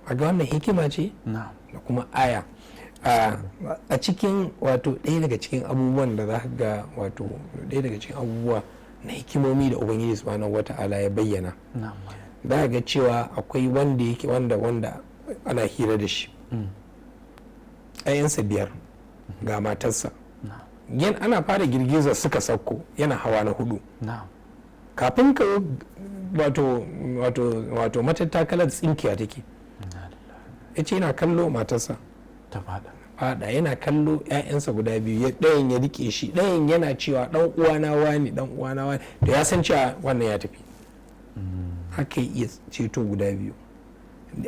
a ga wannan hikima ce da kuma aya a cikin wato ɗaya daga cikin abubuwan da za ka ga wato ɗaya daga cikin abubuwa na hikimomi da ubangiji subhanahu wata'ala ya bayyana za ka ga cewa akwai wanda yake wanda ana hira da shi ayyansa 5 ga matarsa ana fara girgiza suka sauko yana hawa na 4 kafin ka wato matattakalar tsinkiya take ya ce yana kallo matarsa ta fada yana kallo 'ya'yansa guda 2 ɗayan ya rike shi ɗayan yana cewa dan uwana wani da ya san cewa wannan ya tafi haka iya ceto guda 2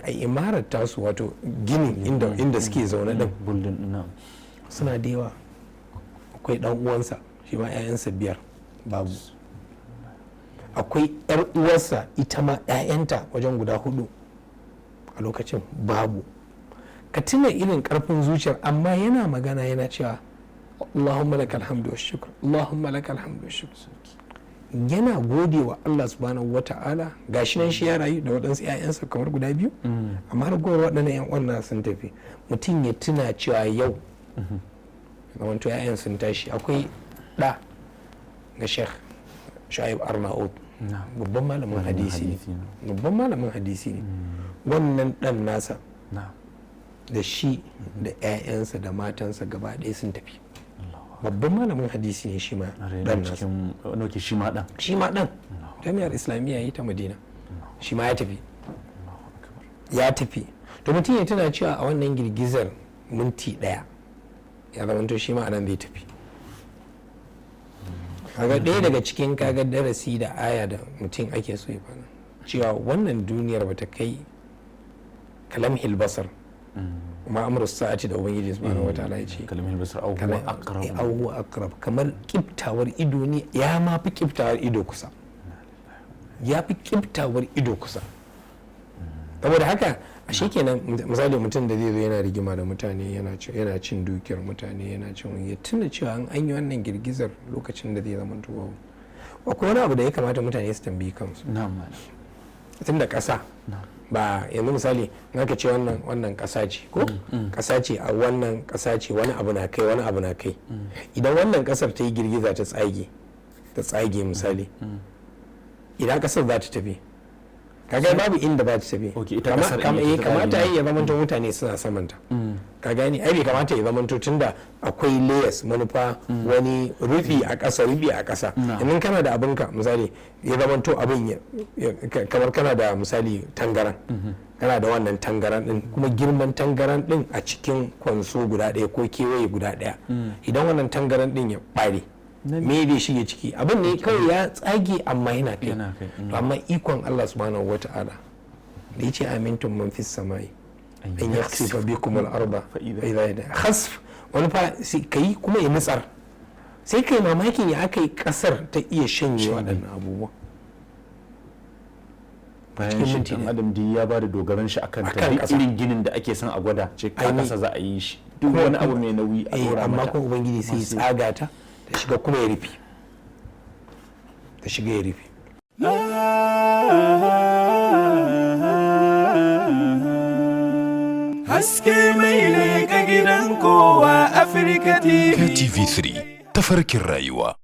a imarar tasu wato ginin inda suke zaune din suna da yawa akwai dan uwansa shi ma 'ya'yansa 5 babu akwai 'yar uwarsa ita ma 'ya'yanta wajen guda 4 a lokacin babu. Ka tuna irin karfin zuciyar amma yana magana yana cewa Allahumma lakal hamdu wa shukr Allahumma lakal hamdu wa shukr yana gode wa Allah subhanahu wata'ala gashi nan shi ya rayu da waɗansu 'ya'yansa kamar guda 2 amma har gowar waɗannan 'yan uwan sun tafi mutum ya tuna cewa yau zamanto 'ya'yan sun tashi akwai ɗa ga Sheikh Shu'aib Arnaud babban malamin hadisi ne wannan ɗan nasa da shi da 'ya'yansa da matansa gaba ɗaya sun tafi babban malamin hadisi ne shi ma dan nasa shi ma dan jami'ar islamiyya yi ta madina shi ma ya tafi to mutum ya tana cewa a wannan girgizar minti 1 ya zamanto shi ma anan zai tafi kaga ɗaya daga cikin kaga darasi da aya da mutum ake so ya fara cewa wannan duniyar bata kai kalamhil basar kuma amru sa'ati da ubangiji subhanahu wataala ya ce kalamhil basar au aqrab kamar kiftawar ido ne ya ma fi kiftawar ido kusa saboda haka ashe kenan misali mutum da zai zo yana rigima da mutane yana cin dukiyar mutane yana cin ya tuna cewa an yi wannan girgizar lokacin da zai zama tuwa akwai wani abu da ya kamata mutane su tambayi kansu tun da ƙasa ba yanzu misali naka ce wannan ƙasa ce ko ƙasa ce a wannan ƙasa ce wani abu na kai idan wannan ƙasar ta yi girgiza ta tsage misali idan ƙasar za ta tafi kaga babu inda ba ta tafi kamata ya zamanto mutane suna samanta ka gani ai bai kamata ya zamanto tunda akwai layers manufa wani rufi a ƙasa idan kana da abinka misali ya zamanto abin kamar kana da misali tangaran kana da wannan tangaran din kuma girman tangaran din a cikin kwanso guda ɗaya ko kewaye guda ɗaya idan wannan tangaran din ya ɓare me bai shige ciki abin ne kawai ya tsage amma yana kai amma ikon Allah subhanahu wata'ala da yace amintum man fis samai an yakhsifa bikum al-arda fa idha khasf wani fa kai kuma ya nutsar sai kai mamakin ya akai kasar ta iya shanye waɗannan abubuwa bayan shi ɗan adam dai ya ba da dogaran shi akan ta irin ginin da ake son a gwada ce ka kasa za a yi shi duk wani abu mai nauyi a dora mata amma kuma ubangiji sai ya tsaga ta ta shiga kuma ya rufe haske mai leƙa gidan kowa Afirka TV. TV3 tafarkin rayuwa.